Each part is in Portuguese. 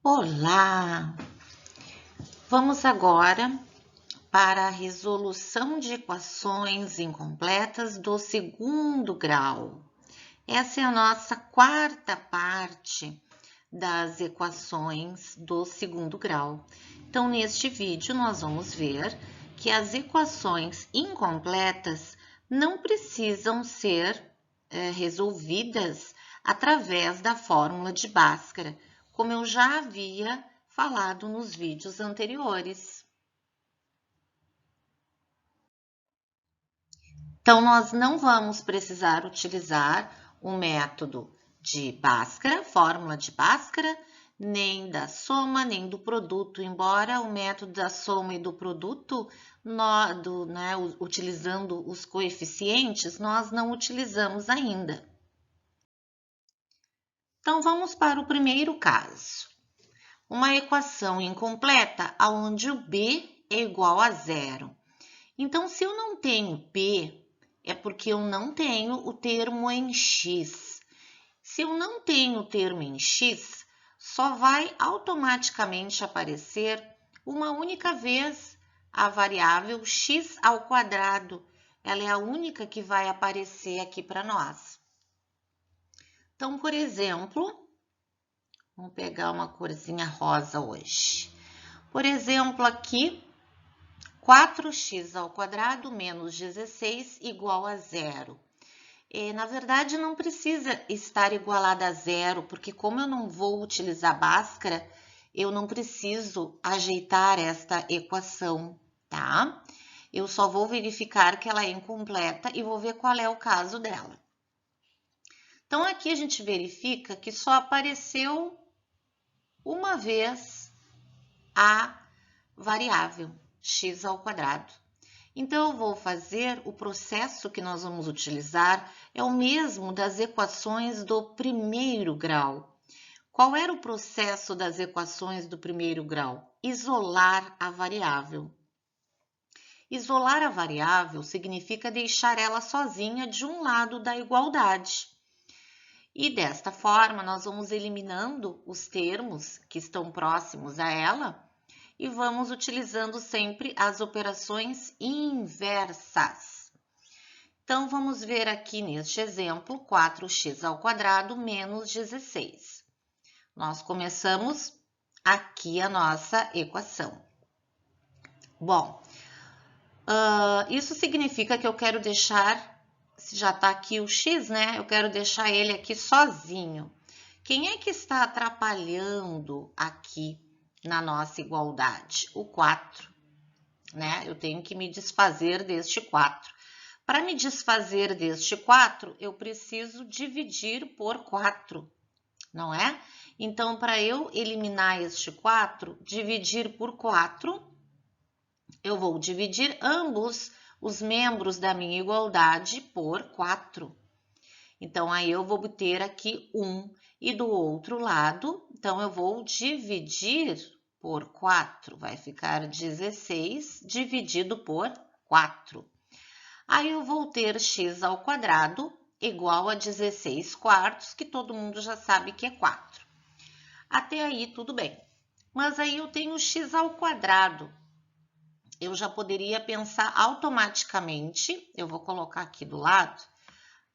Olá! Vamos agora para a resolução de equações incompletas do segundo grau. Essa é a nossa quarta parte das equações do segundo grau. Então, neste vídeo, nós vamos ver que as equações incompletas não precisam ser resolvidas através da fórmula de Bhaskara, como eu já havia falado nos vídeos anteriores. Então, nós não vamos precisar utilizar o método de Bhaskara, fórmula de Bhaskara, nem da soma, nem do produto, embora o método da soma e do produto, utilizando os coeficientes, nós não utilizamos ainda. Então, vamos para o primeiro caso. Uma equação incompleta onde o b é igual a zero. Então, se eu não tenho b, é porque eu não tenho o termo em x. Se eu não tenho o termo em x, só vai automaticamente aparecer uma única vez a variável x ao quadrado. Ela é a única que vai aparecer aqui para nós. Então, por exemplo, vamos pegar uma corzinha rosa hoje. Por exemplo, aqui, 4x ao quadrado menos 16 igual a zero. Na verdade, não precisa estar igualada a zero, porque como eu não vou utilizar Bhaskara, eu não preciso ajeitar esta equação, tá? Eu só vou verificar que ela é incompleta e vou ver qual é o caso dela. Então, aqui a gente verifica que só apareceu uma vez a variável x ao quadrado. Então, eu vou fazer o processo que nós vamos utilizar, é o mesmo das equações do primeiro grau. Qual era o processo das equações do primeiro grau? Isolar a variável. Isolar a variável significa deixar ela sozinha de um lado da igualdade. E desta forma, nós vamos eliminando os termos que estão próximos a ela e vamos utilizando sempre as operações inversas. Então, vamos ver aqui neste exemplo, 4x ao quadrado menos 16. Nós começamos aqui a nossa equação. Bom, isso significa que eu quero deixar, se já está aqui o x, né? Eu quero deixar ele aqui sozinho. Quem é que está atrapalhando aqui na nossa igualdade? O 4, né? Eu tenho que me desfazer deste 4. Para me desfazer deste 4, eu preciso dividir por 4, não é? Então, para eu eliminar este 4, dividir por 4, eu vou dividir ambos os membros da minha igualdade por 4. Então, aí eu vou ter aqui 1 e do outro lado, então eu vou dividir por 4, vai ficar 16 dividido por 4. Aí eu vou ter x ao quadrado igual a 16 quartos, que todo mundo já sabe que é 4. Até aí tudo bem. Mas aí eu tenho x ao quadrado. Eu já poderia pensar automaticamente, eu vou colocar aqui do lado,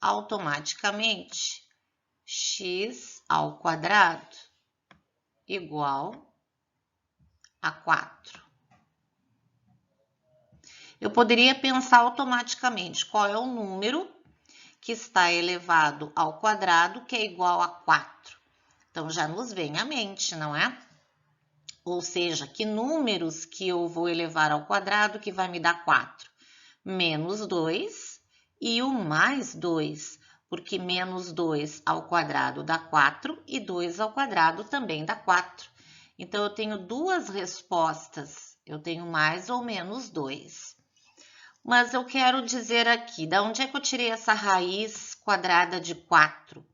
automaticamente x ao quadrado igual a 4. Eu poderia pensar automaticamente qual é o número que está elevado ao quadrado que é igual a 4. Então, já nos vem à mente, não é? Ou seja, que números que eu vou elevar ao quadrado que vai me dar 4? Menos 2 e o mais 2, porque menos 2 ao quadrado dá 4 e 2 ao quadrado também dá 4. Então, eu tenho duas respostas, eu tenho mais ou menos 2. Mas eu quero dizer aqui, da onde é que eu tirei essa raiz quadrada de 4?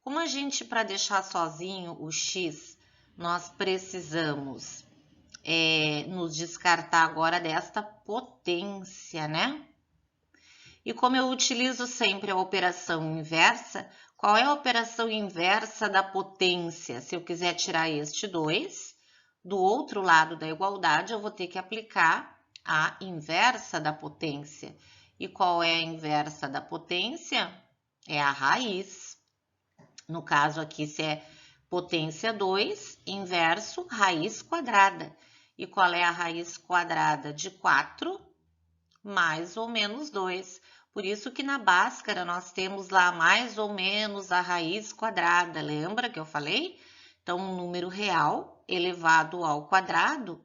Como a gente, para deixar sozinho o x, nós precisamos nos descartar agora desta potência, né? E como eu utilizo sempre a operação inversa, Qual é a operação inversa da potência? Se eu quiser tirar este 2, do outro lado da igualdade, eu vou ter que aplicar a inversa da potência. E qual é a inversa da potência? É a raiz. No caso aqui, se é potência 2, inverso, raiz quadrada. E qual é a raiz quadrada de 4? Mais ou menos 2. Por isso que na Bhaskara nós temos lá mais ou menos a raiz quadrada. Lembra que eu falei? Então, um número real elevado ao quadrado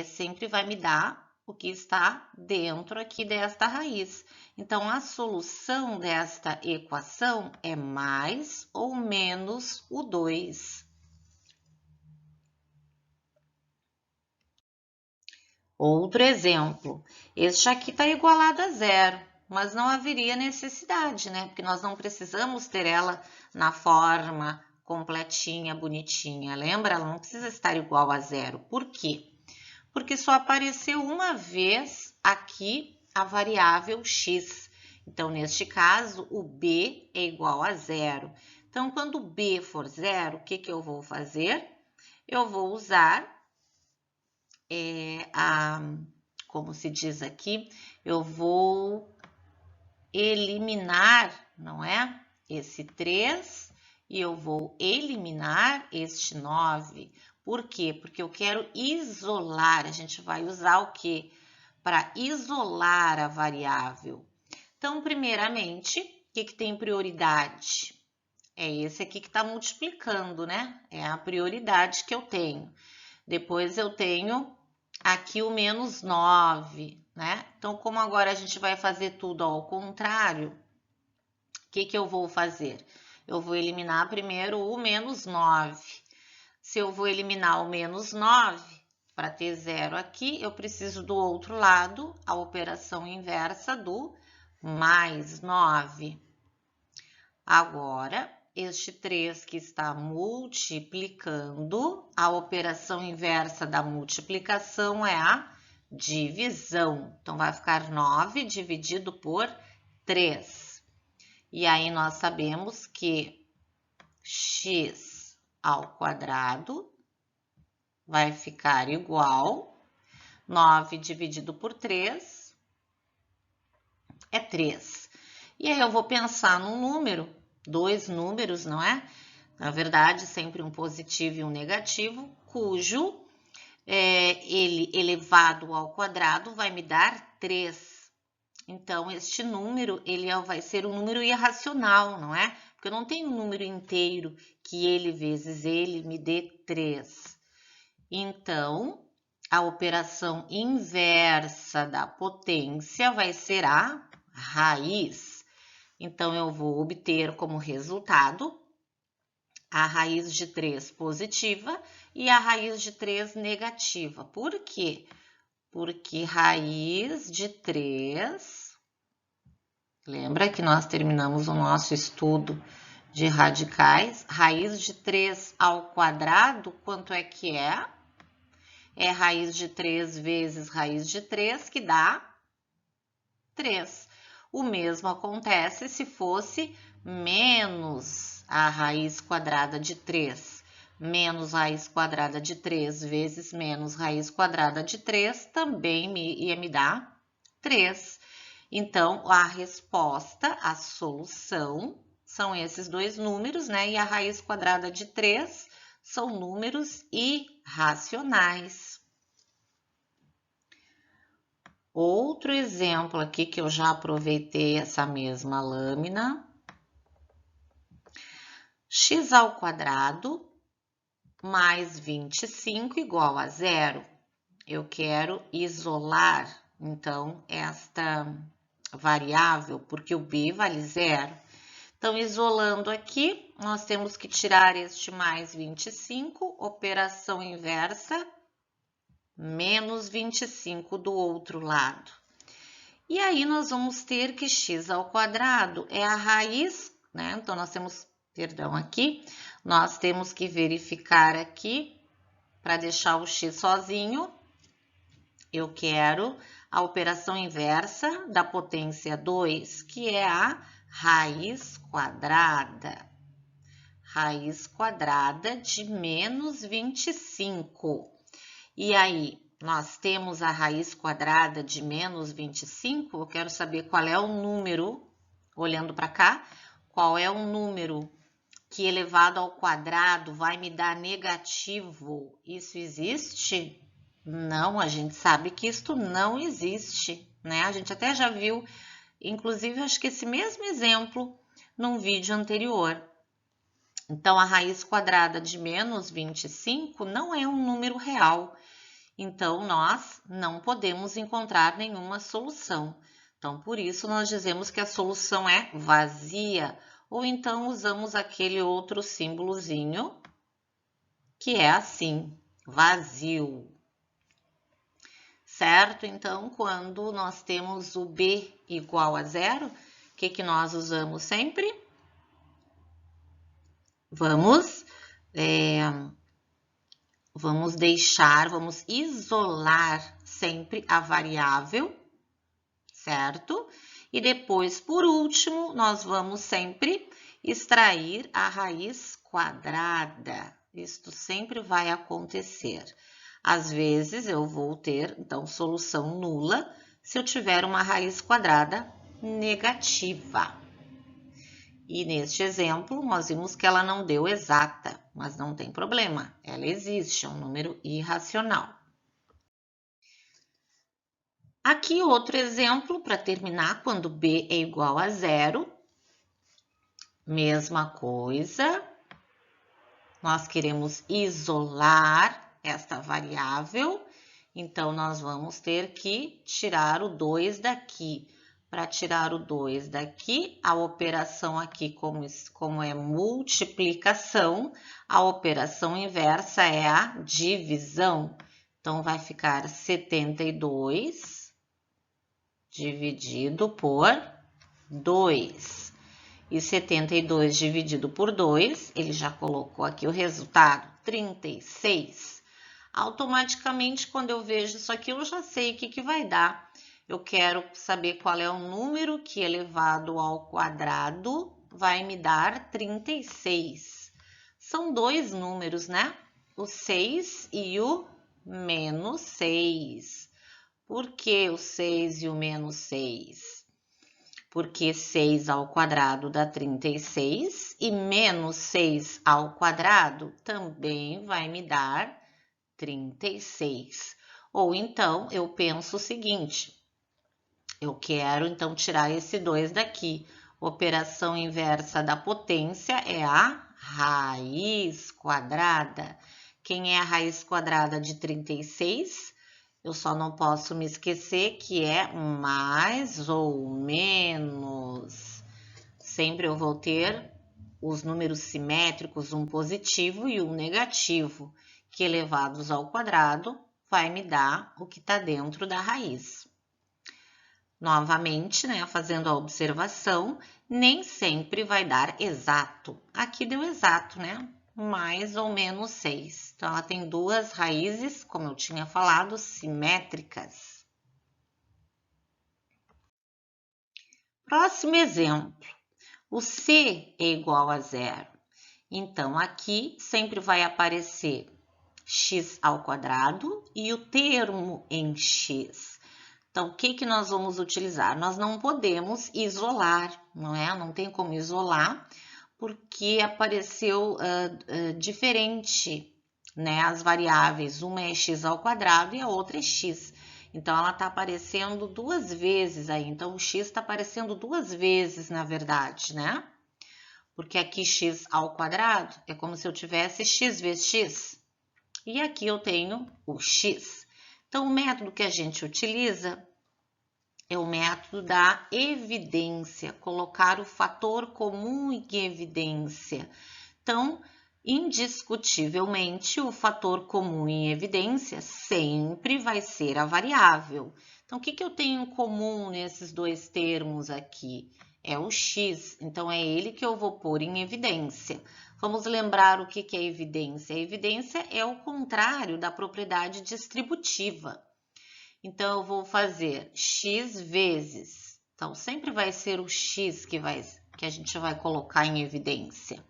sempre vai me dar o que está dentro aqui desta raiz. Então, a solução desta equação é mais ou menos o 2. Outro exemplo, este aqui está igualado a 0, mas não haveria necessidade, né? Porque nós não precisamos ter ela na forma completinha, bonitinha. Lembra? Ela não precisa estar igual a 0. Por quê? Porque só apareceu uma vez aqui a variável x. Então, neste caso, o b é igual a 0. Então, quando b for 0, o que eu vou fazer? Eu vou usar como se diz aqui, eu vou eliminar, não é? Esse 3 e eu vou eliminar este 9. Por quê? Porque eu quero isolar. A gente vai usar o quê? Para isolar a variável. Então, primeiramente, o que tem prioridade? É esse aqui que está multiplicando, né? É a prioridade que eu tenho. Depois eu tenho aqui o menos 9, né? Então, como agora a gente vai fazer tudo ao contrário, o que eu vou fazer? Eu vou eliminar primeiro o menos 9. Se eu vou eliminar o menos 9, para ter 0 aqui, eu preciso do outro lado, a operação inversa do mais 9. Agora, este 3 que está multiplicando, a operação inversa da multiplicação é a divisão. Então, vai ficar 9 dividido por 3. E aí, nós sabemos que x ao quadrado vai ficar igual 9 dividido por 3 é 3. E aí, eu vou pensar num número, dois números, não é? Na verdade, sempre um positivo e um negativo, cujo ele elevado ao quadrado vai me dar 3. Então, este número ele vai ser um número irracional, não é? Porque eu não tenho um número inteiro que ele vezes ele me dê 3. Então, a operação inversa da potência vai ser a raiz. Então, eu vou obter como resultado a raiz de 3 positiva e a raiz de 3 negativa. Por quê? Porque raiz de 3... Lembra que nós terminamos o nosso estudo de radicais? Raiz de 3 ao quadrado, quanto é que é? É raiz de 3 vezes raiz de 3, que dá 3. O mesmo acontece se fosse menos a raiz quadrada de 3. Menos raiz quadrada de 3 vezes menos raiz quadrada de 3 também ia me dar 3. Então, a resposta, a solução, são esses dois números, né? E a raiz quadrada de 3 são números irracionais. Outro exemplo aqui que eu já aproveitei essa mesma lâmina. X ao quadrado mais 25 igual a 0. Eu quero isolar, então, esta variável, porque o b vale 0. Então, isolando aqui, nós temos que tirar este mais 25, operação inversa, menos 25 do outro lado. E aí, nós vamos ter que x ao quadrado é a raiz, né? Então, nós temos, perdão, aqui, nós temos que verificar aqui, para deixar o x sozinho, eu quero a operação inversa da potência 2, que é a raiz quadrada de menos 25. E aí, nós temos a raiz quadrada de menos 25, eu quero saber qual é o número, olhando para cá, qual é o número que elevado ao quadrado vai me dar negativo. Isso existe? Não, a gente sabe que isto não existe, né? A gente até já viu, inclusive, acho que esse mesmo exemplo num vídeo anterior. Então, a raiz quadrada de menos 25 não é um número real. Então, nós não podemos encontrar nenhuma solução. Então, por isso, nós dizemos que a solução é vazia. Ou então, usamos aquele outro símbolozinho, que é assim, vazio. Certo? Então, quando nós temos o b igual a zero, o que nós usamos sempre? Vamos isolar sempre a variável, certo? E depois, por último, nós vamos sempre extrair a raiz quadrada. Isto sempre vai acontecer. Às vezes, eu vou ter, então, solução nula se eu tiver uma raiz quadrada negativa. E neste exemplo, nós vimos que ela não deu exata, mas não tem problema, ela existe, é um número irracional. Aqui outro exemplo para terminar, quando b é igual a zero, mesma coisa, nós queremos isolar esta variável, então nós vamos ter que tirar o 2 daqui. Para tirar o 2 daqui, a operação aqui, como é multiplicação, a operação inversa é a divisão. Então, vai ficar 72 dividido por 2. E 72 dividido por 2, ele já colocou aqui o resultado, 36. Automaticamente, quando eu vejo isso aqui, eu já sei o que vai dar. Eu quero saber qual é o número que elevado ao quadrado vai me dar 36. São dois números, né? O 6 e o menos 6. Por que o 6 e o menos 6? Porque 6 ao quadrado dá 36 e menos 6 ao quadrado também vai me dar 36. Ou então, eu penso o seguinte, eu quero então tirar esse 2 daqui. Operação inversa da potência é a raiz quadrada. Quem é a raiz quadrada de 36? Eu só não posso me esquecer que é mais ou menos. Sempre eu vou ter os números simétricos, um positivo e um negativo, que elevados ao quadrado vai me dar o que está dentro da raiz. Novamente, né, fazendo a observação, nem sempre vai dar exato. Aqui deu exato, né? Mais ou menos 6. Então, ela tem duas raízes, como eu tinha falado, simétricas. Próximo exemplo. O C é igual a zero. Então, aqui sempre vai aparecer x ao quadrado e o termo em x. Então, o que nós vamos utilizar? Nós não podemos isolar, não é? Não tem como isolar, porque apareceu diferente, né? As variáveis, uma é x ao quadrado e a outra é x. Então, ela está aparecendo duas vezes aí. Então, o x está aparecendo duas vezes, na verdade, né? Porque aqui x ao quadrado é como se eu tivesse x vezes x. E aqui eu tenho o x. Então, o método que a gente utiliza é o método da evidência, colocar o fator comum em evidência. Então, indiscutivelmente, o fator comum em evidência sempre vai ser a variável. Então, o que eu tenho em comum nesses dois termos aqui? É o x, então é ele que eu vou pôr em evidência. Vamos lembrar o que é evidência? A evidência é o contrário da propriedade distributiva. Então, eu vou fazer x vezes. Então, sempre vai ser o x que vai que a gente vai colocar em evidência.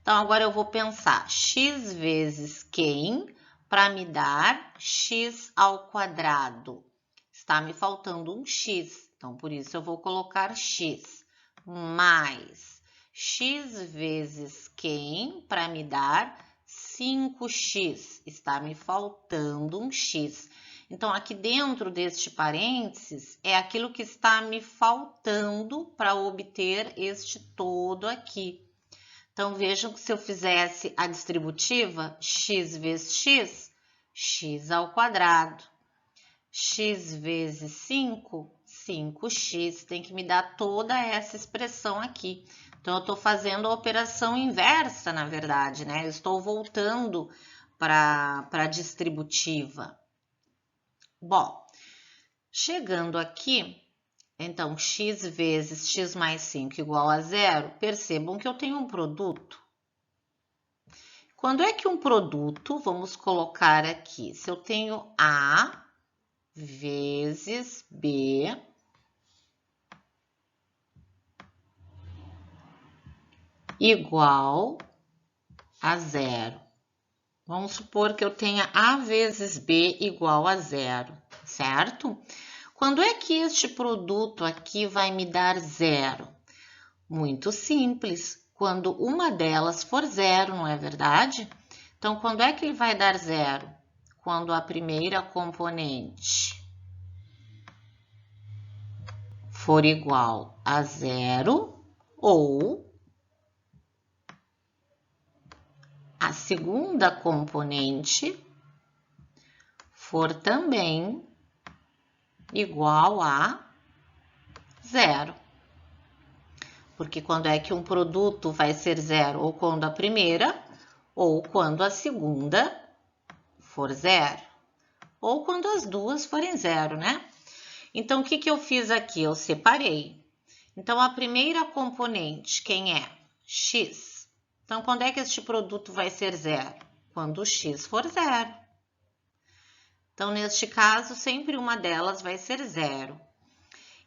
Então, agora eu vou pensar x vezes quem para me dar x ao quadrado. Está me faltando um x, então por isso eu vou colocar x mais x vezes quem para me dar 5x. Está me faltando um x. Então, aqui dentro deste parênteses é aquilo que está me faltando para obter este todo aqui. Então, vejam que se eu fizesse a distributiva, x vezes x, x ao quadrado. X vezes 5, 5x, tem que me dar toda essa expressão aqui. Então, eu estou fazendo a operação inversa, na verdade, né? Eu estou voltando para a distributiva. Bom, chegando aqui, então, x vezes x mais 5 igual a 0, percebam que eu tenho um produto. Quando é que um produto, vamos colocar aqui, se eu tenho A vezes B igual a 0. Vamos supor que eu tenha A vezes B igual a 0, certo? Quando é que este produto aqui vai me dar 0? Muito simples, quando uma delas for 0, não é verdade? Então, quando é que ele vai dar 0? Quando a primeira componente for igual a 0 ou a segunda componente for também igual a 0. Porque quando é que um produto vai ser 0? Ou quando a primeira, ou quando a segunda for 0. Ou quando as duas forem 0, né? Então, o que eu fiz aqui? Eu separei. Então, a primeira componente, quem é? X. Então, quando é que este produto vai ser 0? Quando o x for 0. Então, neste caso, sempre uma delas vai ser 0.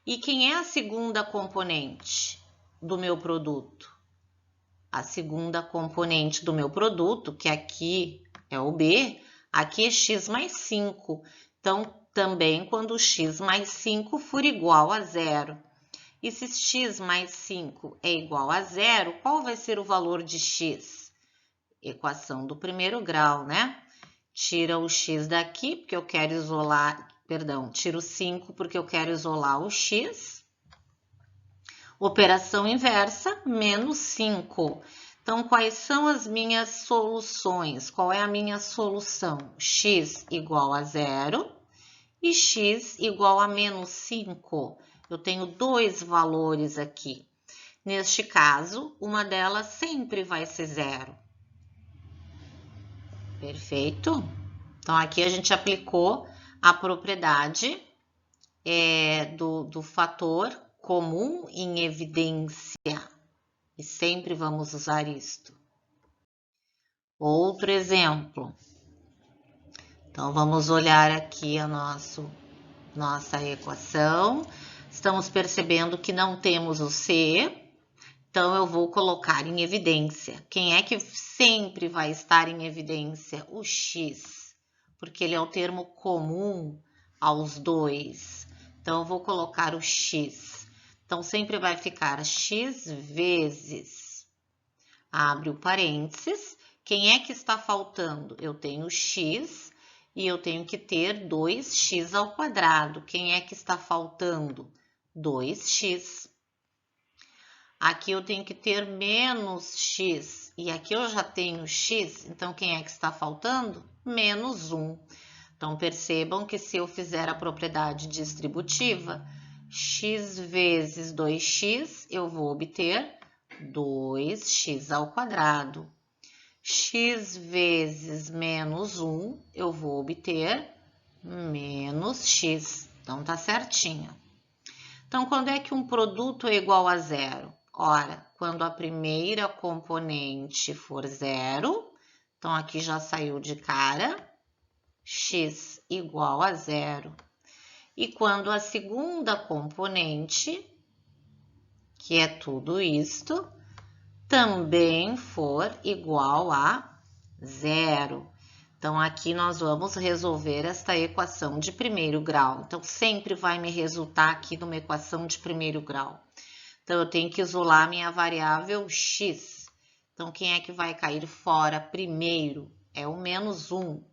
E quem é a segunda componente do meu produto? A segunda componente do meu produto, que aqui é o B, aqui é x mais 5. Então, também quando x mais 5 for igual a 0. E se x mais 5 é igual a 0, qual vai ser o valor de x? Equação do primeiro grau, né? Tira o x daqui, porque eu quero isolar, perdão, tiro 5 porque eu quero isolar o x. Operação inversa, menos 5. Então, quais são as minhas soluções? Qual é a minha solução? X igual a 0 e x igual a menos 5. Eu tenho dois valores aqui. Neste caso, uma delas sempre vai ser 0. Perfeito? Então, aqui a gente aplicou a propriedade do fator comum em evidência. E sempre vamos usar isto. Outro exemplo. Então, vamos olhar aqui a nossa equação. Estamos percebendo que não temos o C, então eu vou colocar em evidência. Quem é que sempre vai estar em evidência? O x, porque ele é o termo comum aos dois. Então, eu vou colocar o x. Então, sempre vai ficar x vezes, abre o parênteses, quem é que está faltando? Eu tenho x e eu tenho que ter 2x ao quadrado. Quem é que está faltando? 2x. Aqui eu tenho que ter menos x, e aqui eu já tenho x, então quem é que está faltando? Menos 1. Então, percebam que se eu fizer a propriedade distributiva, x vezes 2x, eu vou obter 2x ao quadrado. X vezes menos 1, eu vou obter menos x. Então, tá certinho. Então, quando é que um produto é igual a 0? Ora, quando a primeira componente for 0, então aqui já saiu de cara, x igual a 0. E quando a segunda componente, que é tudo isto, também for igual a 0. Então, aqui nós vamos resolver esta equação de primeiro grau. Então, sempre vai me resultar aqui numa equação de primeiro grau. Então, eu tenho que isolar minha variável x. Então, quem é que vai cair fora primeiro? É o menos 1.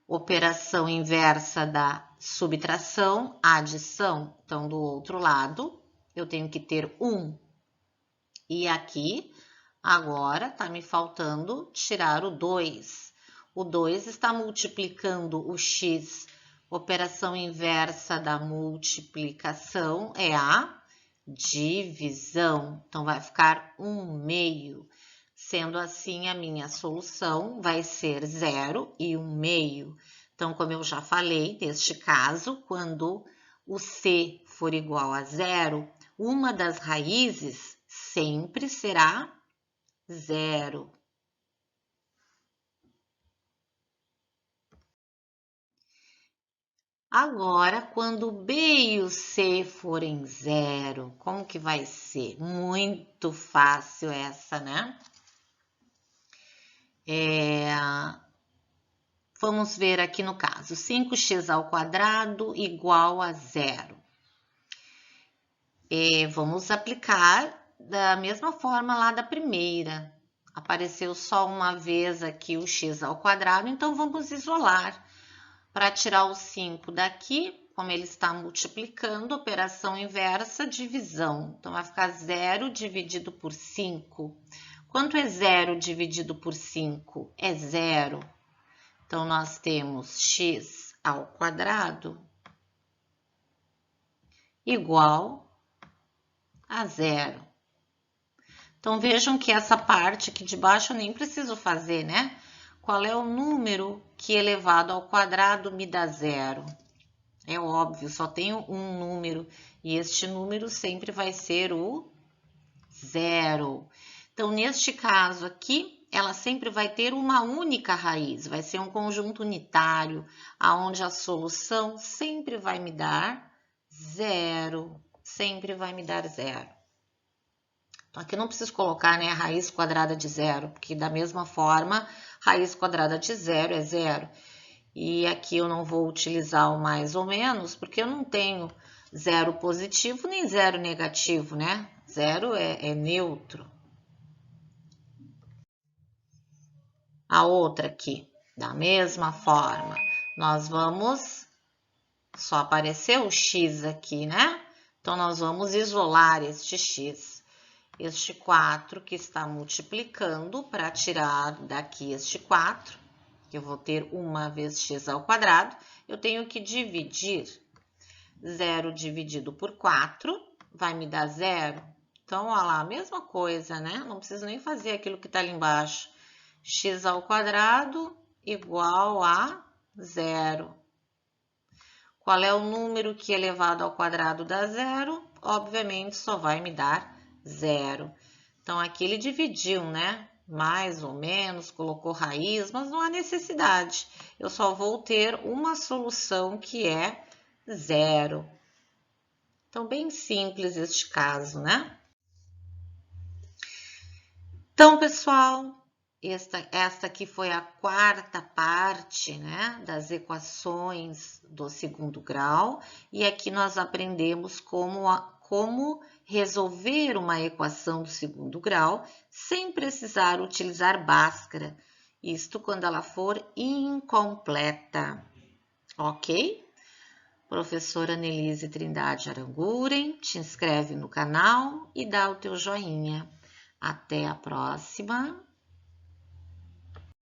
Operação inversa da subtração, adição. Então, do outro lado, eu tenho que ter 1. E aqui, agora, está me faltando tirar o 2. O 2 está multiplicando o x. Operação inversa da multiplicação é a divisão. Então, vai ficar 1/2. Sendo assim, a minha solução vai ser 0 e 1/2. Então, como eu já falei, neste caso, quando o c for igual a 0, uma das raízes sempre será 0. Agora, quando o B e o C forem 0, como que vai ser? Muito fácil essa, né? Vamos ver aqui no caso, 5x² igual a 0. Vamos aplicar da mesma forma lá da primeira. Apareceu só uma vez aqui o x², então vamos isolar. Para tirar o 5 daqui, como ele está multiplicando, operação inversa, divisão. Então, vai ficar 0 dividido por 5. Quanto é 0 dividido por 5? É 0. Então, nós temos x² igual a 0. Então, vejam que essa parte aqui de baixo eu nem preciso fazer, né? Qual é o número que elevado ao quadrado me dá 0? É óbvio, só tenho um número e este número sempre vai ser o 0. Então, neste caso aqui, ela sempre vai ter uma única raiz, vai ser um conjunto unitário, aonde a solução sempre vai me dar 0, sempre vai me dar 0. Então, aqui eu não preciso colocar, né, a raiz quadrada de 0, porque da mesma forma, raiz quadrada de 0 é 0. E aqui eu não vou utilizar o mais ou menos, porque eu não tenho 0 positivo nem 0 negativo, né? 0 é neutro. A outra aqui, da mesma forma, nós vamos... Só apareceu o x aqui, né? Então, nós vamos isolar este x. Este 4 que está multiplicando para tirar daqui este 4, que eu vou ter 1 vezes x², eu tenho que dividir. 0 dividido por 4 vai me dar 0. Então, olha lá, a mesma coisa, né? Não preciso nem fazer aquilo que está ali embaixo. x² igual a 0. Qual é o número que elevado ao quadrado dá 0? Obviamente, só vai me dar 0. Então, aqui ele dividiu, né? Mais ou menos, colocou raiz, mas não há necessidade. Eu só vou ter uma solução que é 0. Então, bem simples este caso, né? Então, pessoal, esta aqui foi a quarta parte, né, das equações do segundo grau. E aqui nós aprendemos como resolver uma equação do segundo grau sem precisar utilizar Bhaskara. Isto quando ela for incompleta, ok? Professora Nelise Trindade Aranguren, te inscreve no canal e dá o teu joinha. Até a próxima!